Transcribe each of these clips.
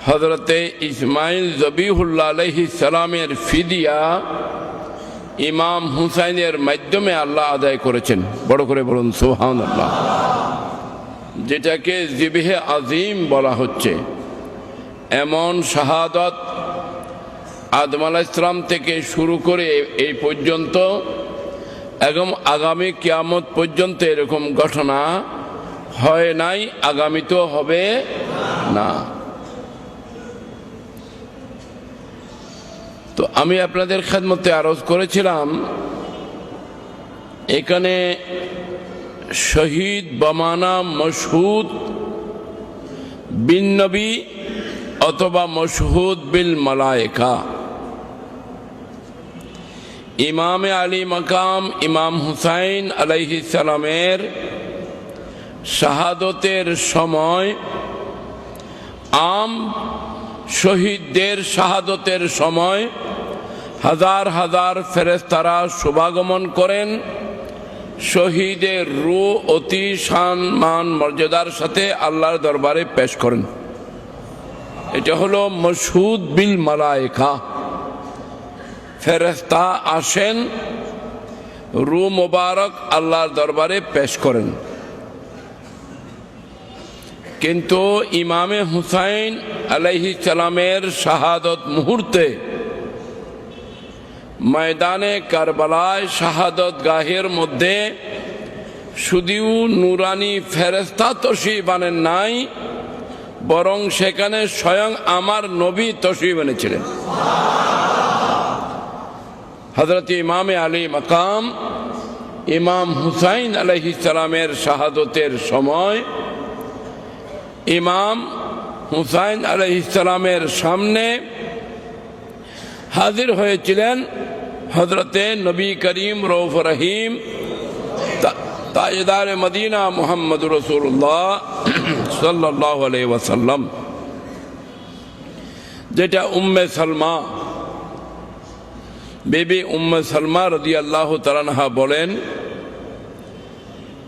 হযরতে ইসমাইল জবিহুল্লাহ আলাইহিস সালামের ফিদিয়া ইমাম হুসাইনের মাধ্যমে আল্লাহ আদায় করেছেন। বড় করে বলুন সুবহানাল্লাহ। যেটাকে জিবহে আজিম বলা হচ্ছে। এমন শাহাদাত আদম আলাইহিস সালাম থেকে শুরু করে এই পর্যন্ত এবং আগামী কিয়ামত পর্যন্ত এরকম ঘটনা হয় নাই, আগামীতেও হবে না। তো আমি আপনাদের খেদমতে আরজ করেছিলাম, এখানে শহীদ বমানা মশহুদ বিন নবী অথবা মশহুদ বিল মালায়েকা। ইমামে আলী মাকাম ইমাম হুসাইন আলাইহিস সালামের শাহাদতের সময় আম শহীদদের শাহাদতের সময় হাজার হাজার ফেরেশতারা শুভাগমন করেন, শহীদের রূহ অতি সম্মান মর্যাদার সাথে আল্লাহর দরবারে পেশ করেন। এটা হলো মশহুদ বিল মালায়েকা। ফেরেশতা আসেন, রূহ মোবারক আল্লাহর দরবারে পেশ করেন। কিন্তু ইমামে হুসাইন আলাইহিস সালামের শাহাদত মুহূর্তে ময়দানে কারবালায় শাহাদত গাহের মধ্যে শুধু নুরানি ফেরেশতা তশরিফ আনেন নাই, বরং সেখানে স্বয়ং আমার নবী তশরিফ এনেছিলেন। হযরত ইমামে আলী মাকাম ইমাম হুসাইন আলাইহিস সালামের শাহাদতের সময় ইমাম হুসাইন আলাইহিস সালামের সামনে হাজির হয়েছিলেন হযরতে নবী করিম রউফ রহিম তাজদার মদিনা মুহাম্মদুর রাসূলুল্লাহ সাল্লাল্লাহু আলাইহি ওয়াসাল্লাম, যেটা উম্মে সালমা বিবি উম্মে সালমা রাদিয়াল্লাহু তাআলা আনহা বলেন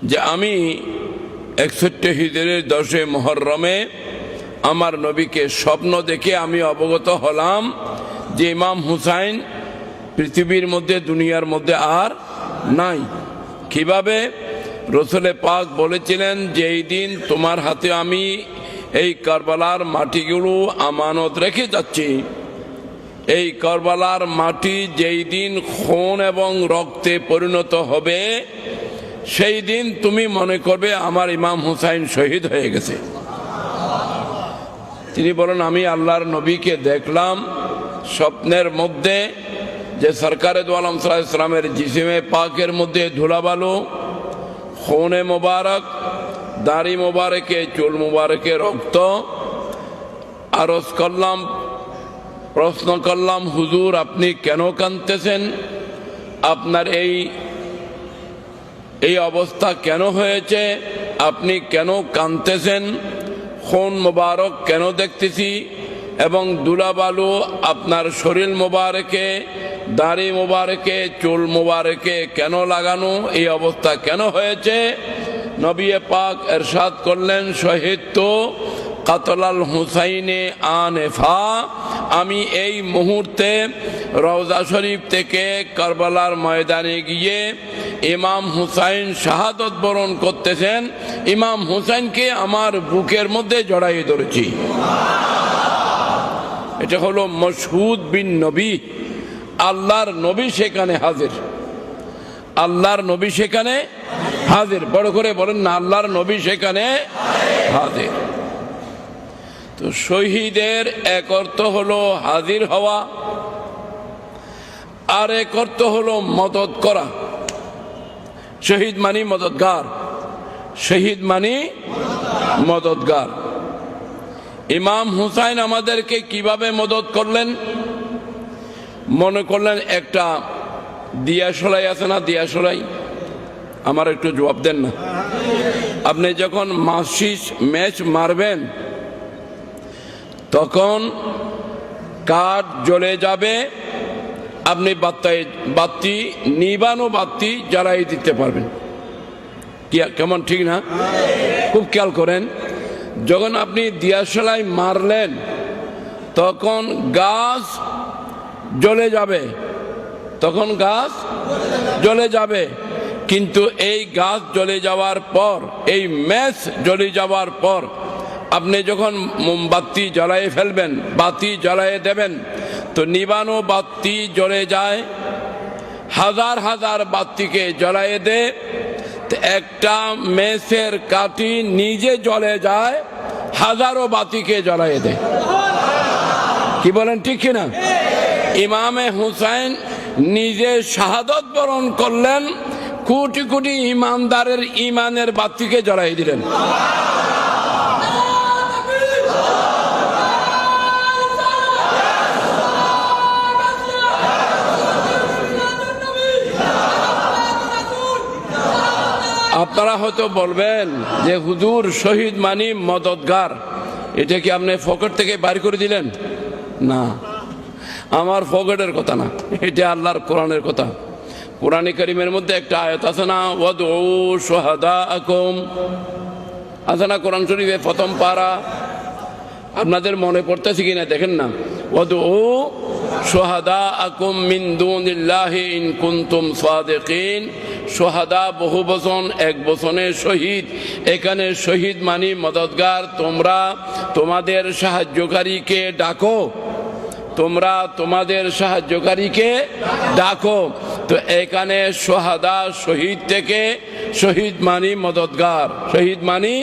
যে আমি 61 হিজরির 10 মুহররমে আমার নবীকে স্বপ্ন দেখে আমি অবগত হলাম যে ইমাম হুসাইন পৃথিবীর মধ্যে দুনিয়ার মধ্যে আর নাই। কিভাবে? রসুল পাক বলেছিলেন যে এই দিন তোমার হাতে আমি এই কারবালার মাটিগুলো আমানত রেখে যাচ্ছি, এই কারবালার মাটি যেই দিন খুন এবং রক্তে পরিণত হবে সেই দিন তুমি মনে করবে আমার ইমাম হুসাইন শহীদ হয়ে গেছে। তিনি বলেন আমি আল্লাহর নবীকে দেখলাম স্বপ্নের মধ্যে যে সরকারে দো আলম সাল্লাল্লাহু আলাইহি ওয়াসাল্লামের জিসিমে পাকের মধ্যে ধুলাবালু, খুনে মোবারক, দাড়ি মোবারকে, চুল মোবারকে রক্ত। আরজ করলাম, প্রশ্ন করলাম, হুজুর আপনি কেন কাঁদতেছেন? আপনার এই অবস্থা কেন হয়েছে? আপনি কেন কাঁদতেছেন? খুন মোবারক কেন দেখতেছি এবং ধুলাবালু আপনার শরীর মোবারকে, দাড়ি মোবারকে, চুল মোবারকে কেন লাগানো? এই অবস্থা কেন হয়েছে? নবী পাক ইরশাদ করলেন শহীদ তো কাতলাল হুসাইনে আনেফা, আমি এই মুহূর্তে রওজা শরীফ থেকে কারবালার ময়দানে গিয়ে ইমাম হুসাইন শাহাদত বরণ করতেছেন, ইমাম হুসাইনকে আমার বুকের মধ্যে জড়াইয়ে ধরেছি। এটা হলো মশহুদ বিন নবী। আল্লাহর নবী সেখানে হাজির, আল্লাহর নবী সেখানে হাজির। বড় করে বলেন না, আল্লাহর নবী সেখানে হাজির। তো শহীদের এক অর্থ হলো হাজির হওয়া, আর এক অর্থ হলো মদদ করা। শহীদ মানি মদদগার, শহীদ মানি মদদগার। ইমাম হুসাইন আমাদেরকে কিভাবে মদদ করলেন? মনে করলেন একটা দিয়াশলাই আছে না, দিয়াশলাই, আমার একটু জবাব দেন না। আপনি যখন ম্যাচ মারবেন তখন কাঠ জ্বলে যাবে, আপনি বাতি নিবানো বাতি জ্বালাই দিতে পারবেন। কেমন ঠিক না? খুব খেয়াল করেন, যখন আপনি দিয়াশলাই মারলেন তখন গাছ জ্বলে যাবে, তখন গাছ জ্বলে যাবে। কিন্তু এই গাছ জ্বলে যাওয়ার পর, এই ম্যাচ জ্বলে যাওয়ার পর আপনি যখন মোমবাতি জ্বালায়ে ফেলবেন, বাতি জ্বালায়ে দেবেন, তো নিবানো বাতি জ্বলে যায়, হাজার হাজার বাতিকে জ্বালায়ে দে, একটা মেসের কাঠি নিজে জ্বলে যায়, হাজারো বাতিকে জ্বালায়ে দেয়। কি বলেন ঠিক কিনা? ইমামে হুসাইন নিজে শাহাদত বরণ করলেন, কোটি কোটি ইমানদারের ইমানের বাতিকে জ্বালিয়ে দিলেন। আপনারা হয়তো বলবেন যে হুজুর শহীদ মানি মদদগার, এটা কি আপনি পকেট থেকে বাইর করে দিলেন? না, আমার পকেটের কথা না, এটা আল্লাহর কোরআনের কথা। কোরআনে কারীমের মধ্যে একটা আয়াত আছে না, ওয়াদউ শুহাদাআকুম, আছে না কোরআন শরীফে প্রথম পারা? আপনাদের মনে পড়তেছে কিনা দেখেন না, ওয়াদউ শুহাদাআকুম মিন দুনিল্লাহি ইন কুনতুম সাদিকিন। শুহাদা বহু বচন, এক বচনে শহীদ। এখানে শহীদ মানি মদদগার। তোমরা তোমাদের সাহায্যকারীকে ডাকো, তোমরা তোমাদের সাহায্যকারীকে ডাকো। তো এখানে শুহাদা শহীদ থেকে শহীদ মানি মদদগার, শহীদ মানি,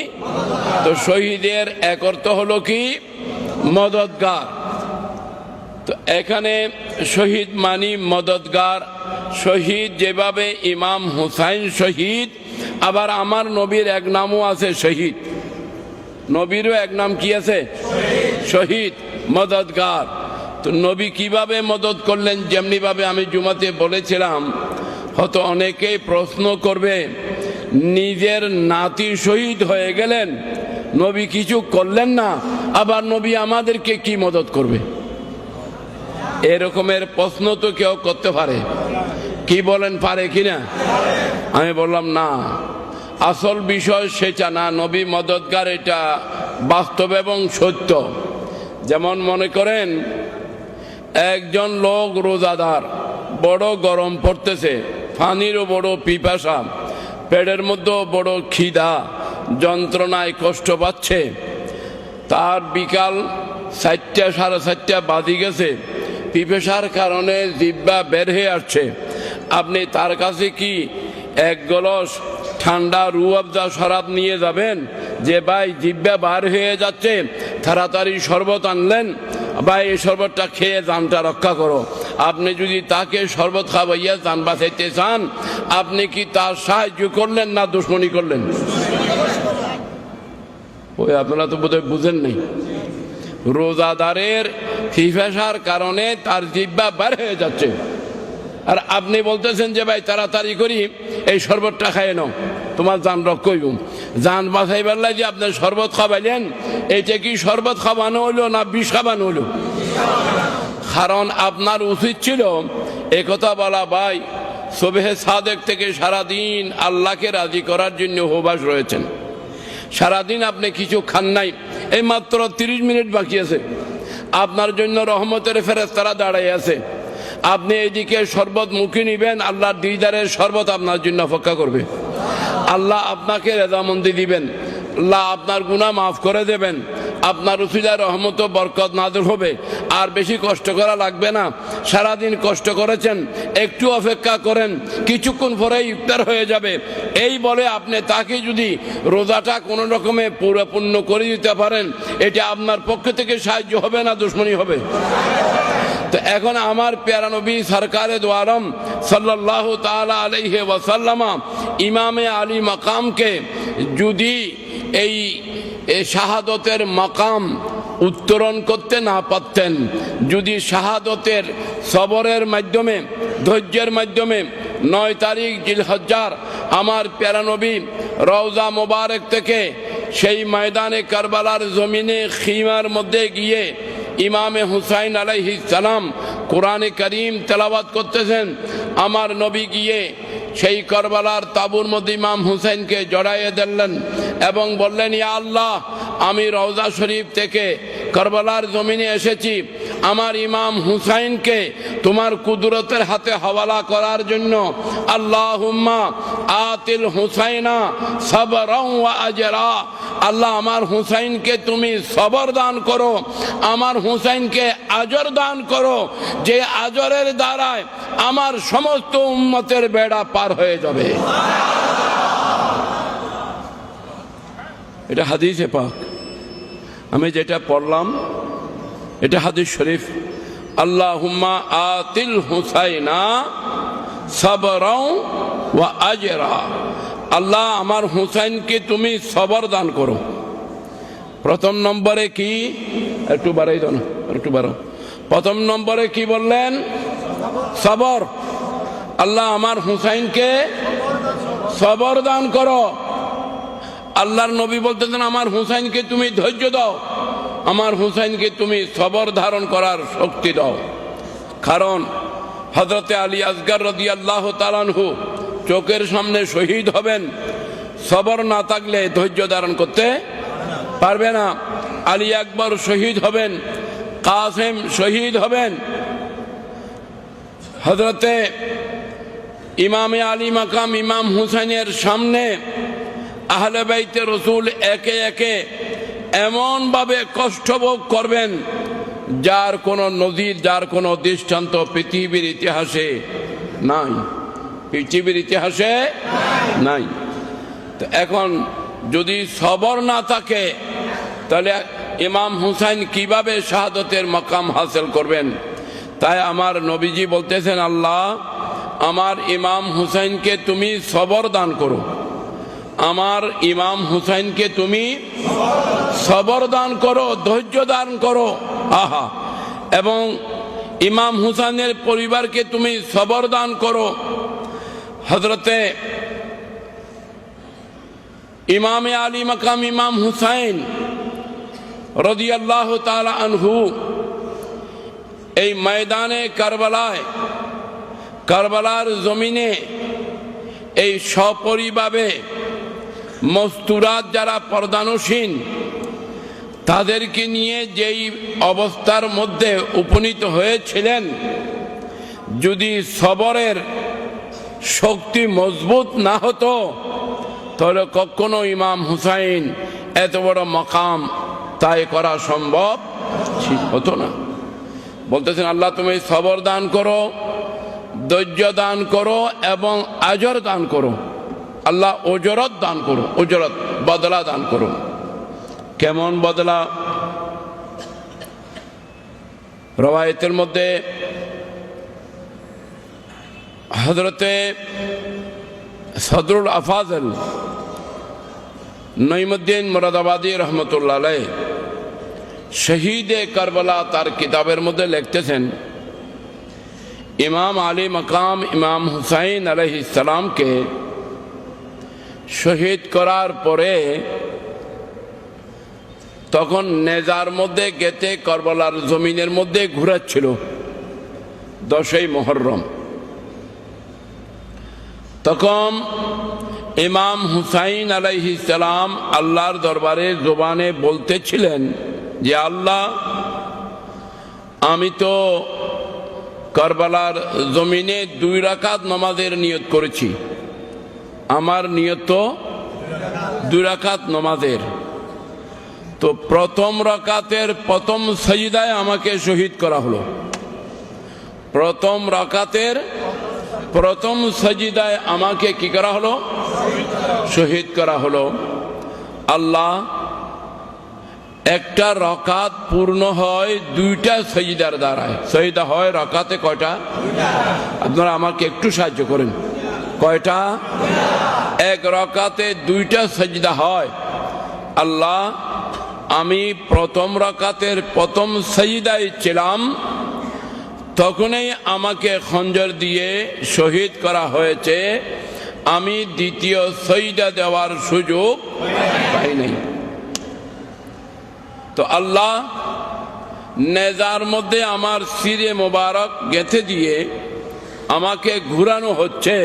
তো শহীদের এক অর্থ হলো কি? মদদগার। তো এখানে শহীদ মানি মদদগার। শহীদ যেভাবে ইমাম হুসাইন শহীদ, আবার আমার নবীর এক নামও আছে শহীদ। নবীরও এক নাম কি আছে? শহীদ, মদদগার। তো নবী কিভাবে মদদ করলেন? যেমনি ভাবে আমি জুমাতে বলেছিলাম, হয়তো অনেকেই প্রশ্ন করবে, নিজের নাতি শহীদ হয়ে গেলেন, নবী কিছু করলেন না, আবার নবী আমাদেরকে কি মদদ করবে? এরকমের প্রশ্ন তো কেউ করতে পারে, কি বলেন, পারে কিনা? আমি বললাম না, আসল বিষয় সেটা না। নবী মদদগার, এটা বাস্তব এবং সত্য। যেমন মনে করেন একজন লোক রোজাদার, বড় গরম পড়তেছে, পানিরও বড় পিপাসা, পেটের মধ্যেও বড় খিদা, যন্ত্রণায় কষ্ট পাচ্ছে। তার বিকাল 4টা, 4:30 বাজে গেছে, পিপাসার কারণে জিহ্বা বের হয়ে আসছে। আপনি তার কাছে কি এক গ্লাস ঠান্ডা রুয়াবজা শরাব নিয়ে যাবেন যে ভাই জিহ্বা বার হয়ে যাচ্ছে, তাড়াতাড়ি শরবত আনলেন, ভাই এই শরবতটা খেয়ে জানটা রক্ষা করো? আপনি যদি তাকে শরবত খাওয়াইয়া জান বাঁচাইতে চান, আপনি কি তার সাহায্য করলেন না দুশ্মনী করলেন? ওই আপনারা তো বোধহয় বুঝেন নাই। রোজাদারের পিপাসার কারণে তার জিহ্বা বার হয়ে যাচ্ছে, আর আপনি বলতেছেন যে ভাই তাড়াতাড়ি করি এই শরবতটা খাইয়ে নাও, তোমার জান রক্ষা হইব। জান বাঁচাইবার লাগে আপনি শরবত খাওয়াইলেন, এইটা কি শরবত খাওয়ানো হইলো না বিষ খাওয়ানো হইলো? কারণ আপনার উচিত ছিল একথা বলা, ভাই সুবহে সাদেক থেকে সারাদিন আল্লাহকে রাজি করার জন্য উপবাস রয়েছেন, সারাদিন আপনি কিছু খান নাই, এই মাত্র 30 মিনিট বাকি আছে, আপনার জন্য রহমতের ফেরেশতারা দাঁড়াই আছে। আপনি এইদিকে শরবত মুখে নিবেন, আল্লাহর দিদারের শরবত আপনার জন্য অপেক্ষা করবে। আল্লাহ আপনাকে রেজামন্দি দিবেন, আল্লাহ আপনার গুনাহ মাফ করে দেবেন, আপনার উসিলায় রহমত ও বরকত নাযিল হবে। আর বেশি কষ্ট করা লাগবে না, সারাদিন কষ্ট করেছেন, একটু অপেক্ষা করেন, কিছুক্ষণ পরেই ইফতার হয়ে যাবে। এই বলে আপনি তাকে যদি রোজাটা কোনো রকমে পূর্ণ করে দিতে পারেন, এটা আপনার পক্ষ থেকে সাহায্য হবে না দুশ্মনী হবে? তো এখন আমার প্যারা নবী সরকারে দো আলম সাল্লাল্লাহু তাআলা আলাইহি ওয়াসাল্লাম ইমামে আলী মাকামকে যদি এই শাহাদতের মাকাম উত্তরণ করতে না পারতেন, যদি শাহাদতের সবরের মাধ্যমে, ধৈর্যের মাধ্যমে 9 তারিখ জিলহজ্জার আমার প্যারা নবী রওজা মোবারক থেকে সেই ময়দানে কারবালার জমিনে খিমার মধ্যে গিয়ে ইমামে হুসাইন আলাইহিস সালাম কোরআনে কারীম তেলাওয়াত করতেছেন, আমার নবী গিয়ে সেই কারবালার তাবুর মধ্যে ইমাম হুসাইনকে জড়াইয়ে দিলেন এবং বললেন, ইয়া আল্লাহ, আমি রওজা শরীফ থেকে কারবালার জমিনে এসেছি আমার ইমাম হুসাইনকে তোমার কুদরতের হাতে হাওয়ালা করার জন্য। আল্লাহুম্মা আতিল হুসাইনা সাবরান ওয়া আজরা, আল্লাহ আমার হুসাইনকে তুমি সবর দান করো, আমার হুসাইনকে আজর দান করো, যে আজরের দ্বারায় আমার সমস্ত উম্মতের বেড়া পার হয়ে যাবে। এটা হাদিসে পাক, আমি যেটা পড়লাম এটা হাদিস শরীফ। আল্লাহুম্মা আতিল হুসাইনা সাবরান ওয়া আজরা, আল্লাহ আমার হুসাইনকে তুমি সবর দান করো। প্রথম নম্বরে কি, একটু বাড়াই দাও না, একটু বাড়াও। প্রথম নম্বরে কি বললেন? সবর। আল্লাহ আমার হুসাইনকে সবর দান করো। আল্লাহর নবী বলতেছেন আমার হুসাইনকে তুমি ধৈর্য দাও, আমার হুসাইনকে তুমি সবর ধারণ করার শক্তি দাও। কারণ হযরতে আলী আসগর রাদিয়াল্লাহু তাআলা আনহু চোখের সামনে শহীদ হবেন, সবর না থাকলে ধৈর্য ধারণ করতে পারবে না। আলী আকবর শহীদ হবেন, কাসেম শহীদ হবেন, হযরতে ইমামে আলী মাকাম ইমাম হুসাইনের সামনে আহলে বাইতে রসুল একে একে এমন ভাবে কষ্ট ভোগ করবেন যার কোনো নজির, যার কোনো দৃষ্টান্ত পৃথিবীর ইতিহাসে নাই, পৃথিবীর ইতিহাসে নাই। তো এখন যদি সবর না থাকে তাহলে ইমাম হুসাইন কিভাবে শাহাদতের মাকাম হাসিল করবেন? তাই আমার নবীজি বলতেছেন আল্লাহ আমার ইমাম হুসাইনকে তুমি সবর দান করো, আমার ইমাম হুসাইনকে তুমি সবর দান করো, ধৈর্য দান করো। আহা, এবং ইমাম হুসাইনের পরিবারকে তুমি সবর দান করো। হযরতে ইমামে আলী মাকাম ইমাম হুসাইন রাদিয়াল্লাহু তাআলা আনহু এই ময়দানে কারবালায়, কারবালার জমিনে এই সপরিবারে মস্তুরাত যারা পর্দানসীন তাদেরকে নিয়ে যেই অবস্থার মধ্যে উপনীত হয়েছিলেন, যদি সবরের শক্তি মজবুত না হতো তাহলে কখনো ইমাম হুসাইন এত বড় মাকাম তাই করা সম্ভব হতো না। বলতেছেন আল্লাহ তুমি সবর দান করো, ধৈর্য দান করো এবং আজর দান করো। আল্লাহ ওজরত দান করো, ওজরত বদলা দান করো। কেমন বদলা? রওয়ায়াতের মধ্যে হযরতে সদরুল আফাজল নঈমুদ্দিন মুরাদাবাদী রহমতুল্লাহ আলাইহ শহীদে কারবালা তার কিতাবের মধ্যে লিখতেছেন ইমাম আলী মাকাম ইমাম হুসাইন আলাইহিস সালামকে শহীদ করার পরে তখন নেজার মধ্যে গেতে কারবালার জমিনের মধ্যে ঘুরাচ্ছিল 10ই মুহররম। তখন ইমাম হুসাইন আলাইহিস সালাম আল্লাহর দরবারে জবানে বলতেছিলেন যে আল্লাহ আমি তো কারবালার জমিনে 2 রাকাত নামাজের নিয়ত করেছি, আমার নিয়ত তো 2 রাকাত নামাজের। তো প্রথম রাকাতের প্রথম সাজদায় আমাকে শহীদ করা হলো, প্রথম রাকাতের প্রথম সাজদায় আমাকে কি করা হলো? শহীদ করা হলো। আল্লাহ একটা রাকাত পূর্ণ হয় 2টা সাজদার দ্বারায়। সাজদা হয় রাকাতে কয়টা? আপনারা আমাকে একটু সাহায্য করেন, কয়টা? এক রাকাতে 2টা সাজদা হয়। আল্লাহ আমি প্রথম রাকাতের প্রথম সাজদায় ছিলাম, তখনই আমাকে খঞ্জর দিয়ে শহীদ করা হয়েছে, আমি দ্বিতীয় সাজদা দেওয়ার সুযোগ পাই নাই। তো আল্লাহ নেজার মধ্যে আমার সিরে মোবারক গেঁথে দিয়ে আমাকে ঘুরানো হচ্ছে।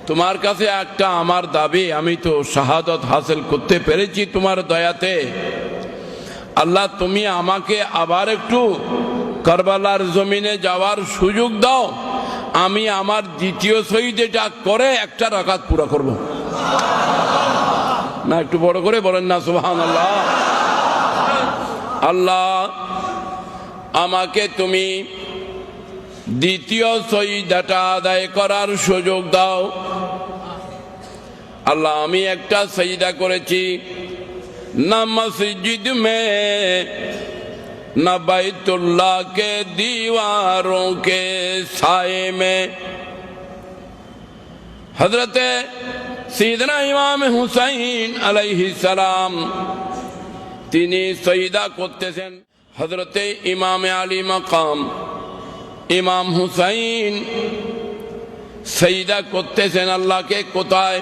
তোমার কাছে একটা আমার দাবি, আমি তো শাহাদত হাসিল করতে পেরেছি তোমার দয়াতে, আল্লাহ তুমি আমাকে আবার একটু কারবালার জমিনে যাওয়ার সুযোগ দাও, আমি আমার দ্বিতীয় শহীদ এটা করে একটা রাকাত পুরা করব। না একটু বড় করে বলেন না সুবহানাল্লাহ। আল্লাহ আমাকে তুমি দ্বিতীয় সজদাটা আদায় করার সুযোগ দাও। আল্লাহ আমি একটা সজদা করেছি, না মসজিদ মে না বাইতুল্লাহ কে दीवारों के साए में। हजरत सैयदना इमाम हुसैन अलैहिस सलाम তিনি সজদা করতেছেন। হযরত ইমাম আলী মাকাম ইমাম হুসাইন সজদা করতেছেন আল্লাহকে। কোথায়?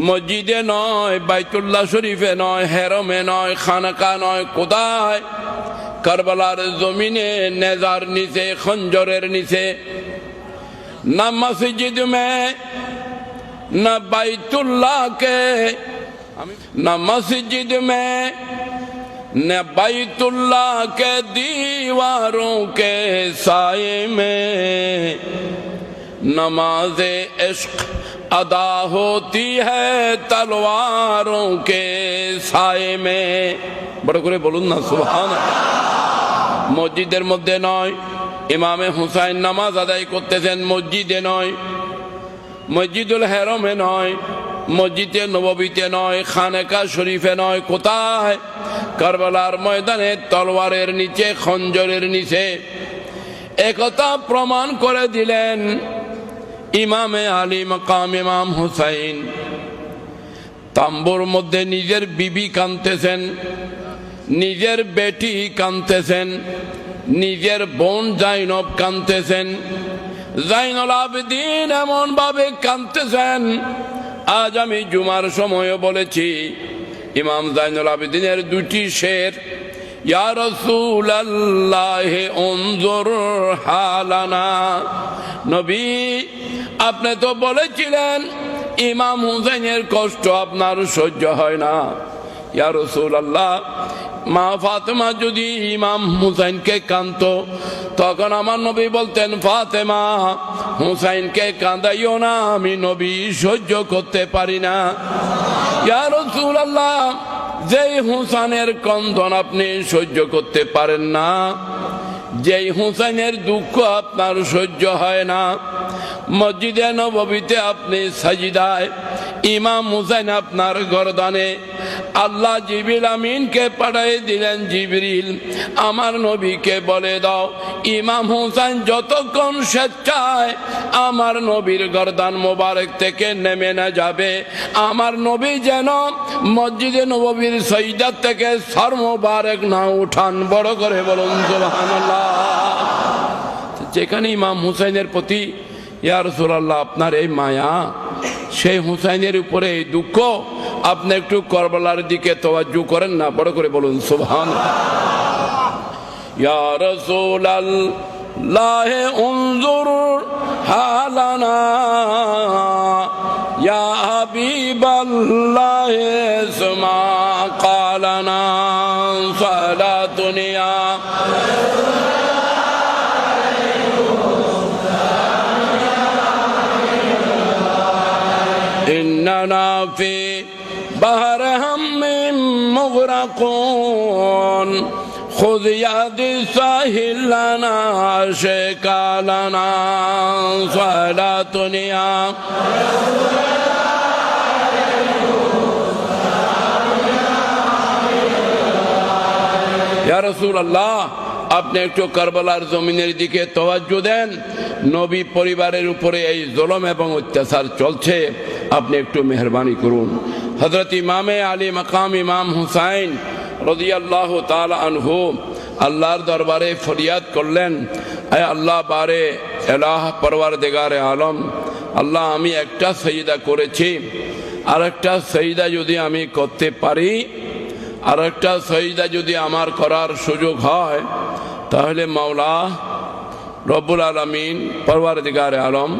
মসজিদে নয়, বাইতুল্লাহ শরীফে নয়, হেরমে নয়, খানকা নয়, কোথায়? কারবালার জমিনে, নেজার নিচে, খঞ্জরের নিচে। না মসজিদ মে না বাইতুল্লাহ কে, না মসজিদ মে न बैतुल्लाह के दीवारों के साए में नमाज इश्क अदा होती है तलवारों के साए में। बड़ा करे बोलून ना सुभान। मस्जिদের মধ্যে নয়, ইমামে হুসাইন নামাজ আদায় করতেছেন মসজিদে নয়, মসজিদুল হেরমে নয়, মসজিদে নববীতে নয়, খানেকা শরীফে নয়, কোথায়? কারবালার ময়দানে তলোয়ারের নিচে, খঞ্জরের নিচে। একথা প্রমাণ করে দিলেন ইমামে আলী মাকাম ইমাম হুসাইন। তাম্বুর মধ্যে নিজের বিবি কাঁদতেছেন, নিজের বেটি কাঁদতেছেন, নিজের বোন জাইনব কাঁদতেছেন, জাইনুল আবেদিন এমন ভাবে কাঁদতেছেন। আজ আমি জুমার সময় বলেছি ইমাম জাইনুল আবেদিনের দুটি শের, ইয়া রাসূলুল্লাহ উনজুর হালানা। নবী আপনি তো বলেছিলেন ইমাম হুসাইনের কষ্ট আপনার সহ্য হয় না। ইয়া রাসূলুল্লাহ, মা ফাতেমা যদি ইমাম হুসাইনকে কাঁদতো তখন আমার নবী বলতেন, ফাতেমা হুসাইনকে কাঁদাইও না, আমি নবী সহ্য করতে পারি না। ইয়া রাসূলুল্লাহ, যেই হুসাইনের ক্রন্দন আপনি সহ্য করতে পারেন না, যেই হুসাইনের দুঃখ আপনার সহ্য হয় না, মসজিদে নববীতে আপনি সাজদায়, ইমাম হুসাইন আপনার গর্দানে। আল্লাহ জিবরিল আমিনকে পাঠিয়ে দিলেন, জিবরিল আমার নবীকে বলে দাও ইমাম হুসাইন যতক্ষণ স্বেচ্ছায় আমার নবীর গর্দান মোবারক থেকে নেমে না যাবে, আমার নবী যেন মসজিদে নববীর সাজদা থেকে সর মোবারক না উঠান। বড় করে বলুন সুবহানাল্লাহ। যেখানে ইমাম হুসাইনের প্রতি ইয়া রাসূলুল্লাহ আপনার এই মায়া, সেই হুসাইনের উপরে এই দুঃখ, আপনি একটু কারবালার দিকে তাওয়াজ্জু করেন না। বড় করে বলুন সুবহানাল্লাহ। ইয়া রাসূলুল্লাহ উনজুর হালানা, ইয়া হাবিবাল্লাহ ইসমা কালানা সালাতুনিয়া। إننا في بحر هم مغرقون خذ يد ساحل لنا شيكا لنا صلاتنا। ইয়া রাসূলুল্লাহ, আপনি একটু কারবালার জমিনের দিকে তাওয়াজ্জু দেন। নবী পরিবারের উপরে এই জুলুম এবং অত্যাচার চলছে, আপনি একটু মেহরবানি করুন। হযরত ইমামে আলী মাকাম ইমাম হুসাইন রাদিয়াল্লাহু তাআলা আনহু আল্লাহর দরবারে ফরিয়াদ করলেন, আয় আল্লাহ বারে এলাহ পরওয়ারদিগারে আলম, আল্লাহ আমি একটা সাজদা করেছি, আর একটা সাজদা যদি আমি করতে পারি, আর একটা সাজদা যদি আমার করার সুযোগ হয়, তাহলে মাওলা রব্বুল আলামিন পরওয়ারদিগারে আলম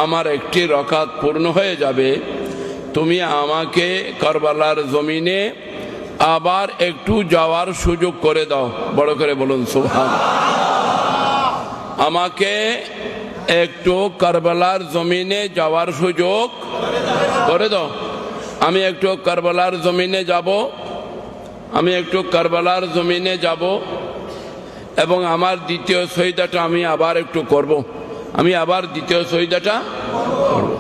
আমার একটি রাকাত পূর্ণ হয়ে যাবে। তুমি আমাকে কারবালার জমিনে আবার একটু যাওয়ার সুযোগ করে দাও। বড় করে বলুন সুবহান। আমাকে একটু কারবালার জমিনে যাওয়ার সুযোগ করে দাও। আমি একটু কারবালার জমিনে যাব, আমি একটু কারবালার জমিনে যাব এবং আমার দ্বিতীয় শহীদাটা আমি আবার একটু করব। আমি আবার দ্বিতীয় শহীদাটা করব।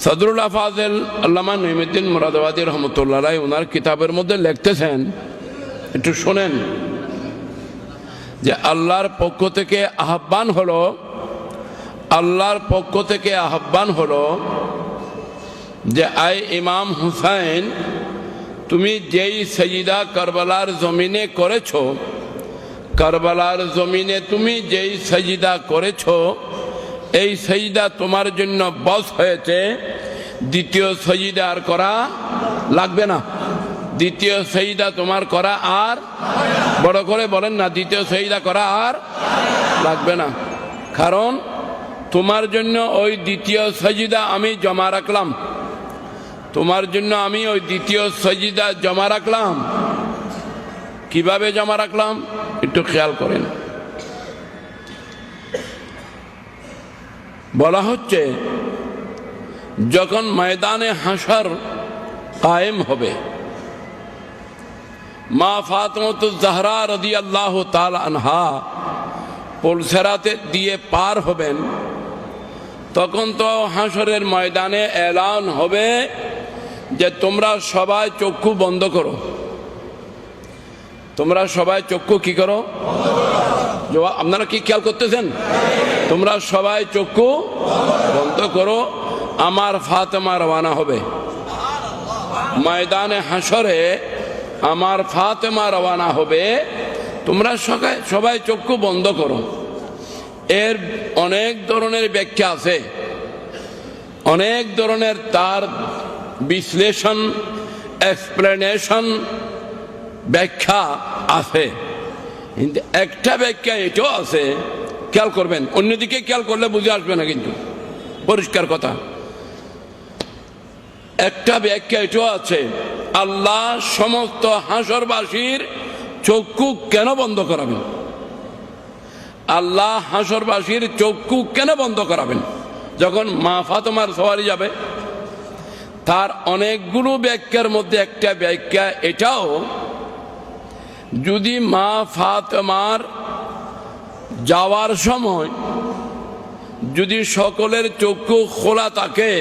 সদরুল্লাহ ফাজেল আল্লামা নঈমুদ্দিন মুরাদাবাদী রহমতুল্লাহ আলাইহি ওনার কিতাবের মধ্যে লিখতেছেন, একটু শোনেন, যে আল্লাহর পক্ষ থেকে আহ্বান হলো, আল্লাহর পক্ষ থেকে আহ্বান হলো যে আয় ইমাম হুসাইন, তুমি যেই সাজদা কারবালার জমিনে করেছো, কারবালার জমিনে তুমি যেই সাজদা করেছো, এই সাজদা তোমার জন্য বস হয়েছে। দ্বিতীয় সাজদা আর করা লাগবে না। দ্বিতীয় সাজদা তোমার করা আর, বড় করে বলেন না, দ্বিতীয় সাজদা করা আর লাগবে না। কারণ তোমার জন্য ওই দ্বিতীয় সাজদা আমি জমা রাখলাম, তোমার জন্য আমি ওই দ্বিতীয় সাজদা জমা রাখলাম। কিভাবে জমা রাখলাম একটু খেয়াল করেন। বলা হচ্ছে যখন ময়দানে হাসর কায়েম হবে, মা ফাতিমাতুজ জাহরা রাদিয়াল্লাহু তাআলা আনহা পুলসেরাতে দিয়ে পার হবেন, তখন তো হাসরের ময়দানে এলান হবে যে তোমরা সবাই চক্ষু বন্ধ করো। তোমরা সবাই চক্ষু কি করো? আপনারা কি খেয়াল করতেছেন? তোমরা সবাই চক্ষু বন্ধ করো, আমার ফাতেমা রওনা হবে ময়দানে হাসরে, আমার ফাতেমা রওনা হবে, তোমরা সবাই চক্ষু বন্ধ করো। এর অনেক ধরনের ব্যাখ্যা আছে, অনেক ধরনের তার বিশ্লেষণ, এক্সপ্লেনেশন, ব্যাখ্যা আছে। কিন্তু একটা ব্যাখ্যা এটাও আছে, খেয়াল করবেন, অন্যদিকে খেয়াল করলে বুঝে আসবে না, কিন্তু পরিষ্কার কথা। একটা ব্যাখ্যা এটাও আছে, আল্লাহ সমস্ত হাসরবাসীর চক্ষু কেন বন্ধ করাবেন? আল্লাহ হাসরবাসীর চক্ষু কেন বন্ধ করাবেন যখন মা ফাতেমার সওয়ারি যাবে? তার অনেকগুলো ব্যাখ্যার মধ্যে একটা ব্যাখ্যা এটাও, যদি মা ফাতেমার যাওয়ার সময় যদি সকলের চক্ষু খোলা থাকে,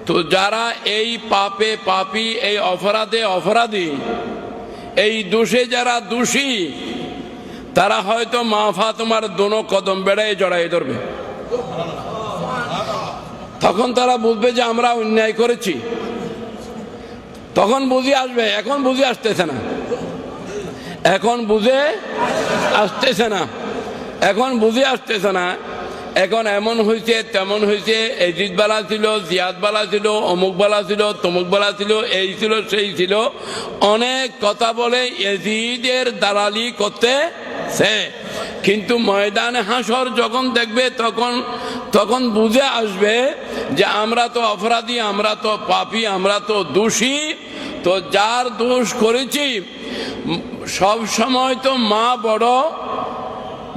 তো যারা এই পাপে পাপী, এই অপরাধে অপরাধী, এই দোষে যারা দোষী, তারা হয়তো মা ফাতেমার দোনো কদম বেড়ায় জড়াই ধরবে। তখন তারা বুঝবে যে আমরা অন্যায় করেছি। তখন বুঝে আসবে। এখন বুঝে আসতেছে না, এখন বুঝে আসতেছে না, এখন বুঝে আসতেছে না। এখন এমন হয়েছে, তেমন হয়েছে, এজিদ বালা ছিল, জিয়াদ বালা ছিল, অমুক বালা ছিল, তমুক বালা ছিল, এই ছিল, সেই ছিল, অনেক কথা বলে এজিদের দালালি করতেছে। কিন্তু ময়দানে হাসর যখন দেখবে, তখন বুঝে আসবে যে আমরা তো অপরাধী, আমরা তো পাপী, আমরা তো দোষী। তো যার দোষ করেছি, সব সময় তো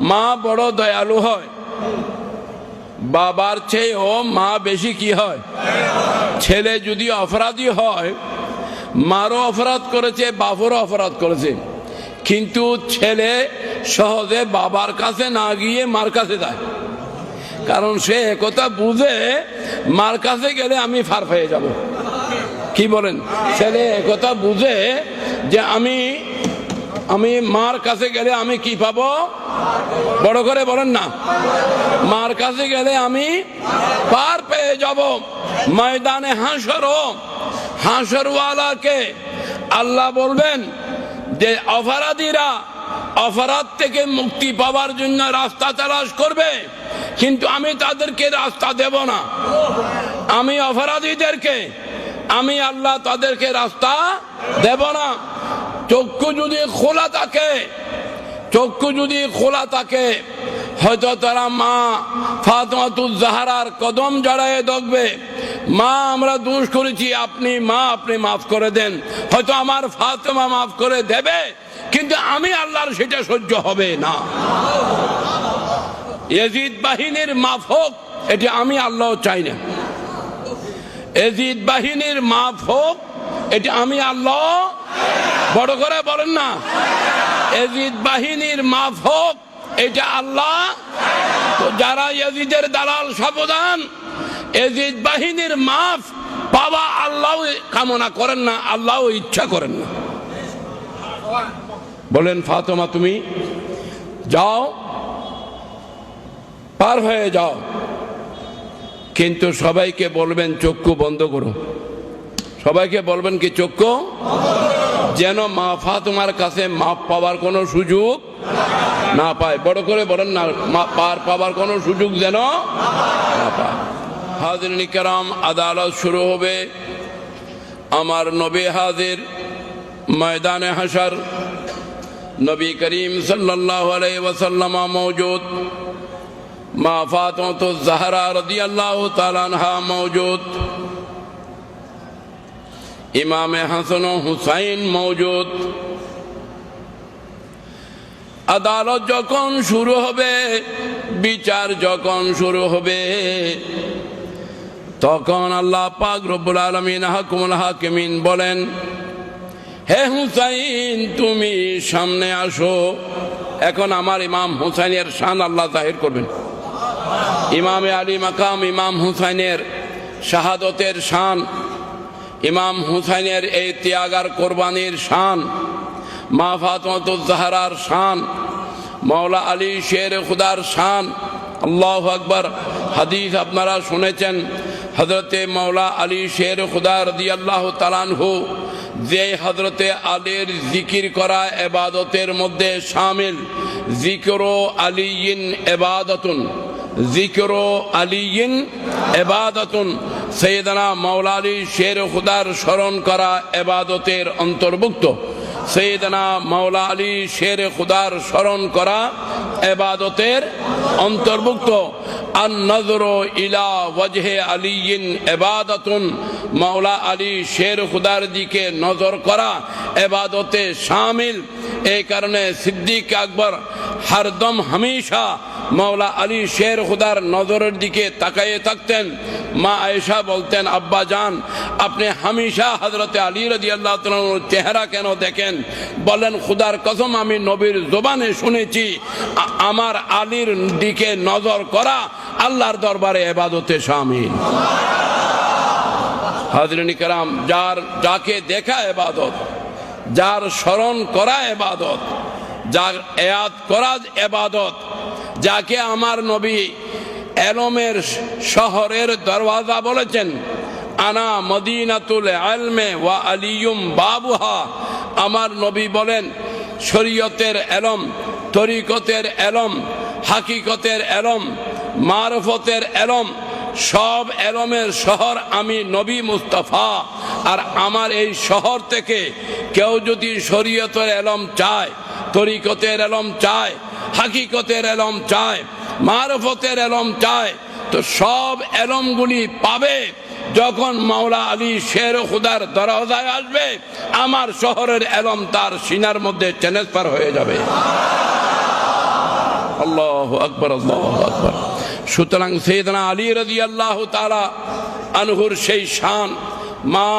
মা বড় দয়ালু হয়, বাবার চেয়েও মা বেশি কি হয়? ছেলে যদি অপরাধী হয়, মারও অপরাধ করেছে, বাপরও অপরাধ করেছে, কিন্তু ছেলে সহজে বাবার কাছে না গিয়ে মার কাছে যায়। কারণ সে একথা বুঝে, মার কাছে গেলে আমি ফার পেয়ে যাব। কি বলেন? ছেলে একথা বুঝে যে আমি মার কাছে গেলে আমি কি পাবো? বড় করে বলেন না, মার কাছে গেলে আমি পার পেয়ে যাব। ময়দানে হাসরওয়ালাকে আল্লাহ বলবেন যে অপরাধীরা অপরাধ থেকে মুক্তি পাওয়ার জন্য রাস্তা তালাশ করবে, কিন্তু আমি তাদেরকে রাস্তা দেব না। আমি অপরাধীদেরকে, আমি আল্লাহ তাদেরকে রাস্তা দেব না। চক্ষু যদি খোলা থাকে, চক্ষু যদি খোলা থাকে, হয়তো তারা মা ফাতিমাতুজ জাহরার কদম জড়ায়ে দেখবে, মা আমরা দোষ করেছি, আপনি মাফ করে দেন। হয়তো আমার ফাতেমা মাফ করে দেবে, কিন্তু আমি আল্লাহর সেটা সহ্য হবে না। ইয়াজিদ বাহিনীর মাফ হোক, এটা আমি আল্লাহ চাই না। ইয়াজিদ বাহিনীর মাফ হোক, এটা আমি আল্লাহ, বড় করে বলেন না, ইয়াজিদ বাহিনীর মাফ হোক, এটা আল্লাহ। তো যারা ইয়াজিদের দালাল সাবধান, ইয়াজিদ বাহিনীর মাফ পাওয়া আল্লাহ কামনা করেন না, আল্লাহ ইচ্ছা করেন না। বলেন ফাতেমা তুমি যাও, পার হয়ে যাও, কিন্তু সবাইকে বলবেন চক্ষু বন্ধ করো। সবাইকে বলবেন কি চক্ষু, যেন মা ফাতেমার কাছে মাপ পাওয়ার কোনো সুযোগ না পায়। বড় করে বলেন না, পার পাওয়ার কোনো সুযোগ যেন না পায়। হাজিরিন কিরাম, আদালত শুরু হবে। আমার নবী হাজির ময়দানে হাশর, নবী করিম সাল্লাল্লাহু আলাইহি ওয়াসাল্লাম মौजूद, মা ফাতেমাতুজ জাহরা রাদিয়াল্লাহু তাআলা আনহা মौजूद, ইমামে হাসান ও হুসাইন মौजूद। আদালত যখন শুরু হবে, বিচার যখন শুরু হবে, তখন আল্লাহ পাক রব্বুল আলামিন হাকিমুল হাকিমিন বলেন, হে হুসাইন তুমি সামনে আসো। এখন আমার ইমাম হুসাইনের শান আল্লাহ জাহির করবেন। ইমামে আলী মাকাম ইমাম হুসাইনের শাহাদতের শান, ইমাম হুসাইনের এই ত্যাগার কোরবানির শান, মা ফাতেমাতুজ জাহরার শান, মাওলা আলী শের খুদার শান। আল্লাহু আকবার। হাদিস আপনারা শুনেছেন, হযরতে মাওলা আলী শের খুদা রাদিয়াল্লাহু তাআলা আনহু যে হযরতে আলীর জিকির করা ইবাদতের মধ্যে শামিল, যিকরু আলীয়িন ইবাদাতুন, যিকরু আলীয়িন ইবাদাতুন, সাইয়েদনা মাওলা আলী শের খুদার স্মরণ করা ইবাদতের অন্তর্ভুক্ত। সাইয়েদনা মাওলা আলী শের খুদার স্মরণ করা ইবাদতের অন্তর্ভুক্ত। আন নজরু ইলা ওয়াজহে আলীয়িন ইবাদাতুন, মাওলা আলী শের খুদার দিকে নজর করা ইবাদতে শামিল। এই কারণে সিদ্দিক আকবর হরদম হামেশা মাওলা আলী শের খুদার নজরের দিকে তাকায়ে থাকতেন। মা আয়েশা বলতেন, আব্বা জান আপনি হামেশা হযরতে আলী রাদিয়াল্লাহু তাআলার চেহারা কেন দেখেন? বলেন, খুদার কসম আমি নবীর জবানে শুনেছি আমার আলীর দিকে নজর করা আল্লাহর দরবারে ইবাদতে শামিল। হাজরিন কিরাম, যাকে দেখা ইবাদত, যার স্মরণ করা ইবাদত, যার ইয়াদ করা ইবাদত, যাকে আমার নবী এলমের শহরের দরওয়াজা বলেছেন, আনা মদিনাতুল ইলমে ওয়া আলিয়ুম বাবুহা। আমার নবী বলেন, শরীয়তের এলম, তরিকতের এলম, হাকিকতের এলম, মারফতের এলম, সব এলমের শহর আমি নবী মুস্তাফা। আর আমার এই শহর থেকে কেউ যদি শরীয়তের এলম চায়, তরিকতের এলম চায়, হাকিকতের এলম চায়, মারফতের এলম চায়, তো সব এলমগুলি পাবে যখন মাওলা আলী শের খুদার দরওয়াজায় আসবে। আমার শহরের এলম তার সিনার মধ্যে ট্রান্সফার হয়ে যাবে। আল্লাহু আকবার, আল্লাহু আকবার। সুতরাং সাইয়েদনা আলী রাদিয়াল্লাহু তাআলা আনহুর সেই শান, মা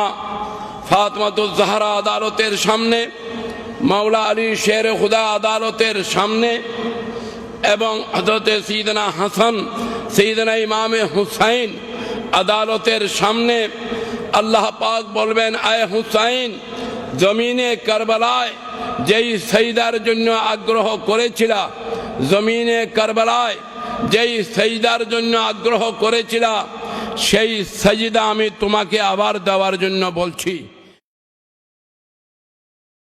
ফাতেমাতুজ জাহরা আদালতের সামনে, মাওলা আলী শের খুদা আদালতের সামনে, এবং হযরতে সাইয়েদনা হাসান, সাইয়েদনা ইমামে হুসাইন আদালতের সামনে আল্লাহ পাক বলবেন, আয় হুসাইন, জমিনে কারবালায় যেই সাজদার জন্য আগ্রহ করেছিলা, জমিনে কারবালায় যেই সাজদার জন্য আগ্রহ করেছিলা, সেই সাজদা আমি তোমাকে আবার দেওয়ার জন্য বলছি।